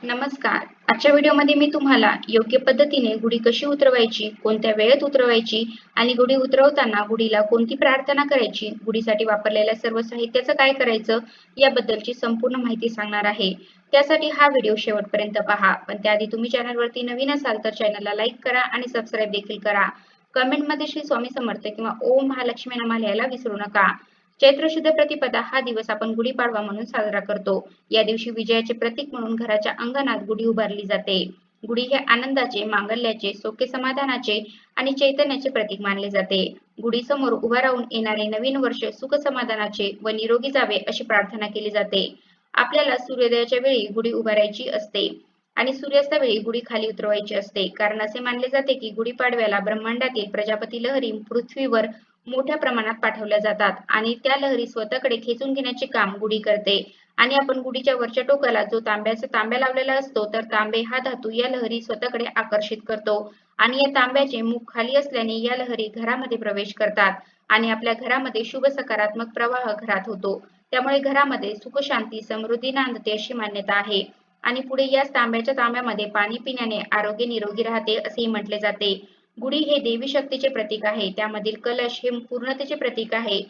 नमस्कार. आजच्या व्हिडिओमध्ये मी तुम्हाला योग्य पद्धतीने गुढी कशी उतरवायची, कोणत्या वेळेत उतरवायची आणि गुढी उतरवताना गुढीला कोणती प्रार्थना करायची, गुढीसाठी वापरलेल्या सर्व साहित्याचं काय करायचं याबद्दलची संपूर्ण माहिती सांगणार आहे. त्यासाठी हा व्हिडिओ शेवटपर्यंत पहा. पण त्याआधी तुम्ही चॅनलवरती नवीन असाल तर चॅनलला लाईक करा आणि सबस्क्राईब देखील करा. कमेंटमध्ये श्री स्वामी समर्थ किंवा ओम महालक्ष्मी नमः लिहायला विसरू नका. चैत्र शुद्ध प्रतिपदा हा दिवस आपण गुढीपाडवा म्हणून साजरा करतो. या दिवशी विजयाचे प्रतीक म्हणून घराच्या अंगणात गुढी उभारली जाते. गुढी हे आनंदाचे, मांगल्याचे, सौख्य समाधानाचे आणि चैतन्याचे प्रतीक मानले जाते. गुढी समोर उभा राहून येणारे नवीन वर्ष सुख समाधानाचे व निरोगी जावे अशी प्रार्थना केली जाते. आपल्याला सूर्योदयाच्या वेळी गुढी उभारायची असते आणि सूर्यास्तावेळी गुढी खाली उतरवायची असते. कारण असे मानले जाते की गुढीपाडव्याला ब्रह्मांडातील प्रजापती लहरी पृथ्वीवर मोठ्या प्रमाणात पाठवल्या जातात आणि त्या लहरी स्वतःकडे खेचून घेण्याचे काम गुढी करते. आणि आपण गुढीच्या वरच्या टोकाला जो तांब्या लावलेला असतो तर तांबे हा धातू या लहरी स्वतःकडे आकर्षित करतो आणि या तांब्याचे मुख खाली असल्याने या लहरी घरामध्ये प्रवेश करतात आणि आपल्या घरामध्ये शुभ सकारात्मक प्रवाह घरात होतो. त्यामुळे घरामध्ये सुख शांती समृद्धी नांदते अशी मान्यता आहे. आणि पुढे या तांब्यामध्ये पाणी पिण्याने आरोग्य निरोगी राहते असेही म्हटले जाते. गुढी हे देवी शक्तीचे प्रतीक आहे. त्यामधील कलश हे पूर्णतेचे प्रतीक आहे.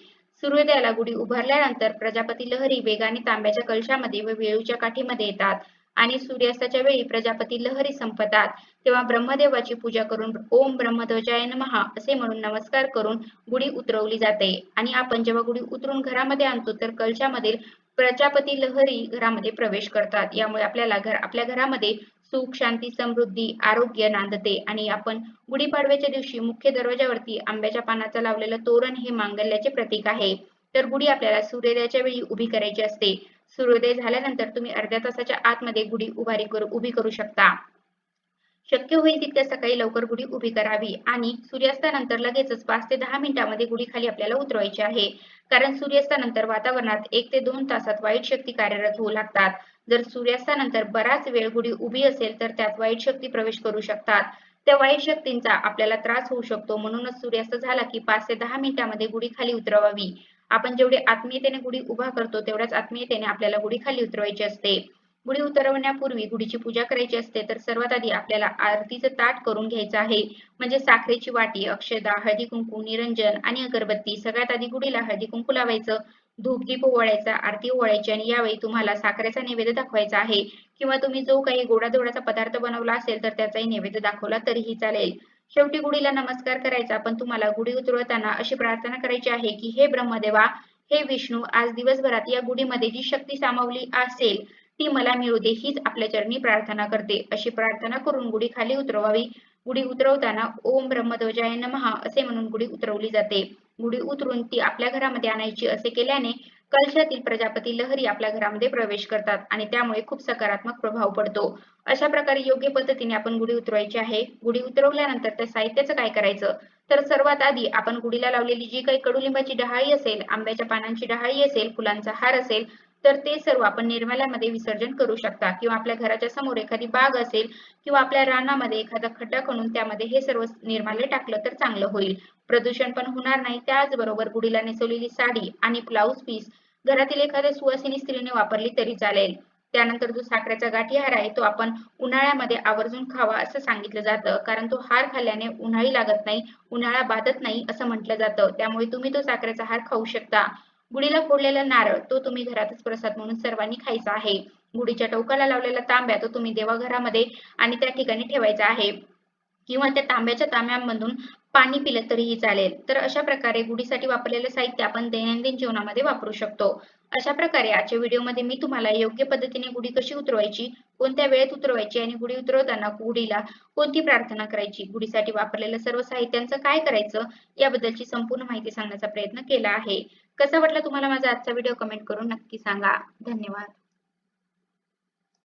सूर्योदयाला गुढी उभारल्यानंतर प्रजापती लहरी वेगाने तांब्याच्या कलशामध्ये व वेळूच्या काठीमध्ये येतात आणि सूर्यास्ताच्या वेळी प्रजापती लहरी संपतात तेव्हा ब्रह्मदेवाची पूजा करून ओम ब्रह्मध्वजाय नमः असे म्हणून नमस्कार करून गुढी उतरवली जाते. आणि आपण जेव्हा गुढी उतरून घरामध्ये आणतो तर कलशामधील प्रजापती लहरी घरामध्ये प्रवेश करतात. यामुळे आपल्या घरामध्ये सुख शांती समृद्धी आरोग्य नांदते. आणि आपण गुढीपाडव्याच्या दिवशी मुख्य दरवाजावरती आंब्याच्या पानाचा लावलेलं तोरण हे मांगल्याचे प्रतीक आहे. तर गुढी आपल्याला सूर्योदयाच्या वेळी उभी करायची असते. सूर्योदय झाल्यानंतर तुम्ही अर्ध्या तासाच्या आतमध्ये गुढी उभी करू शकता. शक्य होईल तितक्या सकाळी लवकर गुढी उभी करावी आणि सूर्यास्तानंतर लगेचच 5 ते 10 मिनिटांमध्ये गुढी खाली आपल्याला उतरवायची आहे. कारण सूर्यास्तानंतर वातावरणात 1 ते 2 तासात वाईट शक्ती कार्यरत होऊ लागतात. जर सूर्यास्तानंतर बराच वेळ गुढी उभी असेल तर त्यात वाईट शक्ती प्रवेश करू शकतात. त्या वाईट शक्तींचा आपल्याला त्रास होऊ शकतो. म्हणूनच सूर्यास्त झाला की 5 ते 10 मिनिटांमध्ये गुढी खाली उतरवावी. आपण जेवढे आत्मीयतेने गुढी उभा करतो तेवढ्याच आत्मीयतेने आपल्याला गुढी खाली उतरवायची असते. गुढी उतरवण्यापूर्वी गुढीची पूजा करायची असते तर सर्वात आधी आपल्याला आरतीचं ताट करून घ्यायचं आहे. म्हणजे साखरेची वाटी, अक्षदा, हळदी कुंकू, निरंजन आणि अगरबत्ती. सगळ्यात आधी गुढीला हळदी कुंकू लावायचं, धूप दीप ओवाळायचा, आरती ओवाळायची आणि यावेळी तुम्हाला साखरेचा नैवेद्य दाखवायचा आहे किंवा तुम्ही जो काही गोडाधोडाचा पदार्थ बनवला असेल तर त्याचाही नैवेद्य दाखवला तरीही चालेल. शेवटी गुढीला नमस्कार करायचा. पण तुम्हाला गुढी उतरवताना अशी प्रार्थना करायची आहे की हे ब्रह्मदेवा, हे विष्णू, आज दिवसभरात या गुढीमध्ये जी शक्ती सामावली असेल ती मला मिळू दे हीच आपल्या चरणी प्रार्थना करते. अशी प्रार्थना करून गुढी खाली उतरवावी. गुढी उतरवताना ओम ब्रह्मध्वजाय नमः असे म्हणून गुढी उतरवली जाते. गुढी उतरून ती आपल्या घरामध्ये आणायची. असे केल्याने कलशातील प्रजापती लहरी आपल्या घरामध्ये प्रवेश करतात आणि त्यामुळे खूप सकारात्मक प्रभाव पडतो. अशा प्रकारे योग्य पद्धतीने आपण गुढी उतरवायची आहे. गुढी उतरवल्यानंतर त्या साहित्याचं काय करायचं तर सर्वात आधी आपण गुढीला लावलेली जी काही कडुलिंबाची डहाळी असेल, आंब्याच्या पानांची डहाळी असेल, फुलांचा हार असेल तर ते सर्व आपण निर्माल्यामध्ये विसर्जन करू शकता किंवा आपल्या घराच्या समोर एखादी बाग असेल किंवा आपल्या रानामध्ये एखादा खड्डा खणून त्यामध्ये हे सर्व निर्माल्य टाकलं तर चांगलं होईल. प्रदूषण पण होणार नाही. त्याचबरोबर गुढीला नेसवलेली साडी आणि ब्लाउज पीस घरातील एखाद्या सुवासिनी स्त्रीने वापरली तरी चालेल. त्यानंतर जो साखरेचा गाठी हार आहे तो आपण उन्हाळ्यामध्ये आवर्जून खावा असं सांगितलं जातं. कारण तो हार खाल्ल्याने उन्हाळी लागत नाही, उन्हाळा बाधत नाही असं म्हटलं जातं. त्यामुळे तुम्ही तो साखरेचा हार खाऊ शकता. गुढीला फोडलेला नारळ तो तुम्ही घरातच प्रसाद म्हणून सर्वांनी खायचा आहे. गुढीच्या टोकाला लावलेला तांब्या तो तुम्ही देवघरामध्ये आणि त्या ठिकाणी ठेवायचा आहे किंवा त्या तांब्याच्या तांब्यामधून पाणी पिलं तरीही चालेल. तर अशा प्रकारे गुढीसाठी वापरलेले साहित्य आपण दैनंदिन जीवनामध्ये वापरू शकतो. अशा प्रकारे आजच्या व्हिडिओमध्ये मी तुम्हाला योग्य पद्धतीने गुढी कशी उतरवायची, कोणत्या वेळेत उतरवायची आणि गुढी उतरवताना गुढीला कोणती प्रार्थना करायची, गुढीसाठी वापरलेल्या सर्व साहित्यांचं काय करायचं याबद्दलची संपूर्ण माहिती सांगण्याचा प्रयत्न केला आहे. कसा वाटला तुम्हाला माझा आजचा व्हिडिओ कमेंट करून नक्की सांगा. धन्यवाद.